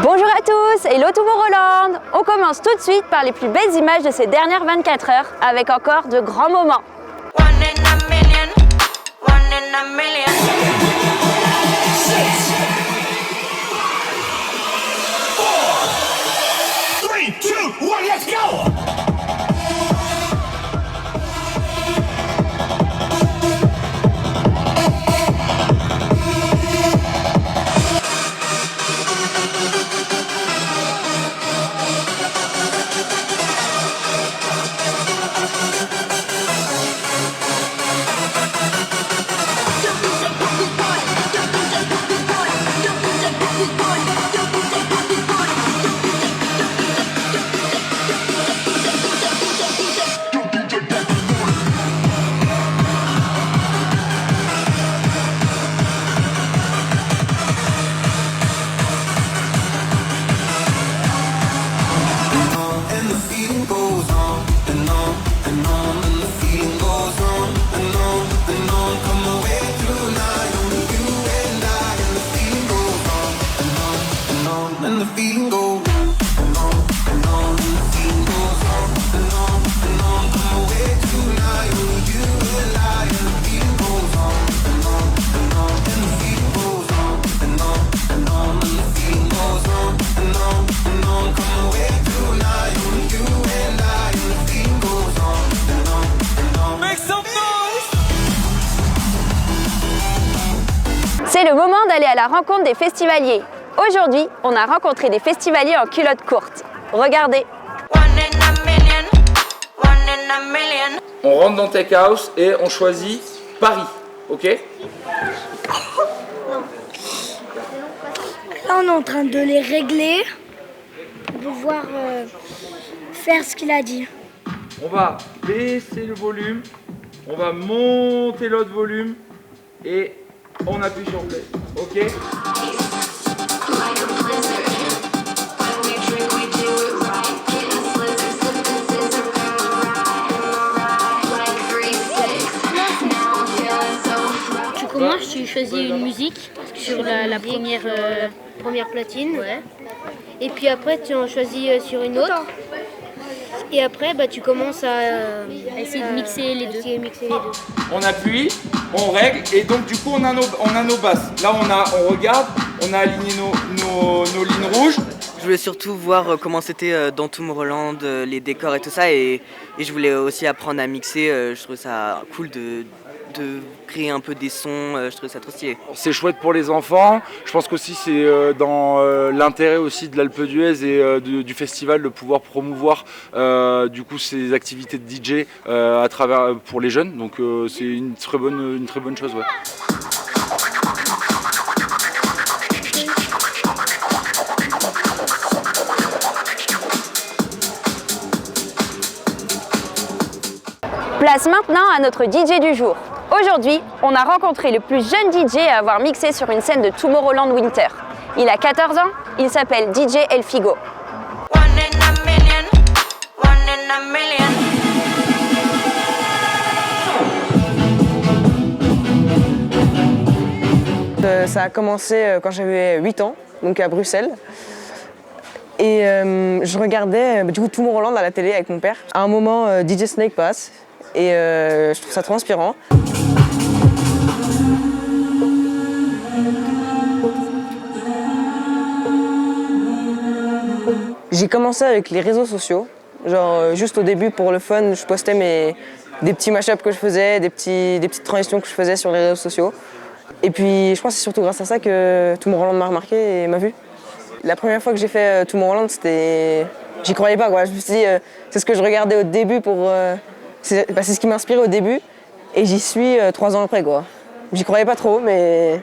Bonjour à tous, hello Tomorrowland. On commence tout de suite par les plus belles images de ces dernières 24 heures avec encore de grands moments. C'est le moment d'aller à la rencontre des festivaliers. Aujourd'hui, on a rencontré des festivaliers en culottes courtes. Regardez. On rentre dans Tech House et on choisit Paris, ok? Là, on est en train de les régler pour pouvoir faire ce qu'il a dit. On va baisser le volume, on va monter l'autre volume et on appuie sur play, ok? Tu commences, tu choisis une musique sur la première platine. Ouais. Et puis après, tu en choisis sur une autre. Et après, tu commences à essayer de mixer les deux. On appuie, on règle et donc du coup on a nos basses. Là on regarde, on a aligné nos lignes rouges. Je voulais surtout voir comment c'était dans Tomorrowland, les décors et tout ça, et je voulais aussi apprendre à mixer. Je trouvais ça cool de créer un peu des sons, je trouvais ça trop stylé. C'est chouette pour les enfants, je pense qu'aussi c'est dans l'intérêt aussi de l'Alpe d'Huez et du festival de pouvoir promouvoir du coup ces activités de DJ à travers pour les jeunes, donc c'est une très bonne chose. Ouais. Place maintenant à notre DJ du jour. Aujourd'hui, on a rencontré le plus jeune DJ à avoir mixé sur une scène de Tomorrowland Winter. Il a 14 ans, il s'appelle DJ Elfigo. Ça a commencé quand j'avais 8 ans, donc à Bruxelles. Et je regardais du coup Tomorrowland à la télé avec mon père. À un moment, DJ Snake passe et je trouve ça trop inspirant. J'ai commencé avec les réseaux sociaux. Genre juste au début pour le fun, je postais des petits mashups que je faisais, des petites transitions que je faisais sur les réseaux sociaux. Et puis je pense que c'est surtout grâce à ça que Tomorrowland m'a remarqué et m'a vu. La première fois que j'ai fait Tomorrowland, j'y croyais pas quoi. Je me suis dit, c'est ce que je regardais au début c'est ce qui m'inspirait au début et j'y suis 3 ans après quoi. J'y croyais pas trop mais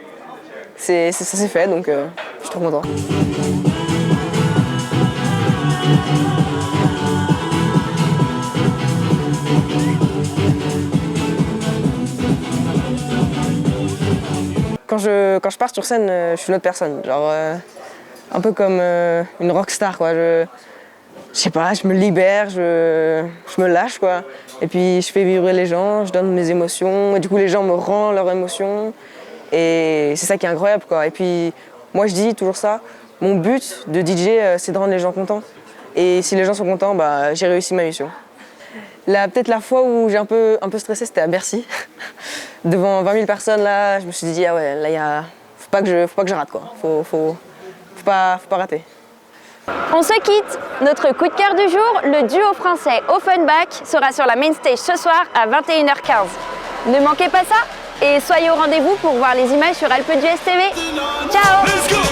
ça s'est fait donc je suis trop content. Quand je pars sur scène, je suis une autre personne. Genre, un peu comme une rockstar, quoi. Je sais pas, je me libère, je me lâche, quoi. Et puis je fais vibrer les gens, je donne mes émotions. Et du coup, les gens me rendent leurs émotions. Et c'est ça qui est incroyable, quoi. Et puis, moi, je dis toujours ça. mon but de DJ, c'est de rendre les gens contents. Et si les gens sont contents, bah, j'ai réussi ma mission. Peut-être la fois où j'ai un peu stressé, c'était à Bercy. Devant 20 000 personnes, là, je me suis dit, ah ouais, là, faut pas que je rate, quoi. Faut pas rater. On se quitte. Notre coup de cœur du jour, le duo français Offenbach sera sur la main stage ce soir à 21h15. Ne manquez pas ça et soyez au rendez-vous pour voir les images sur Alpe d'Huez TV. Ciao!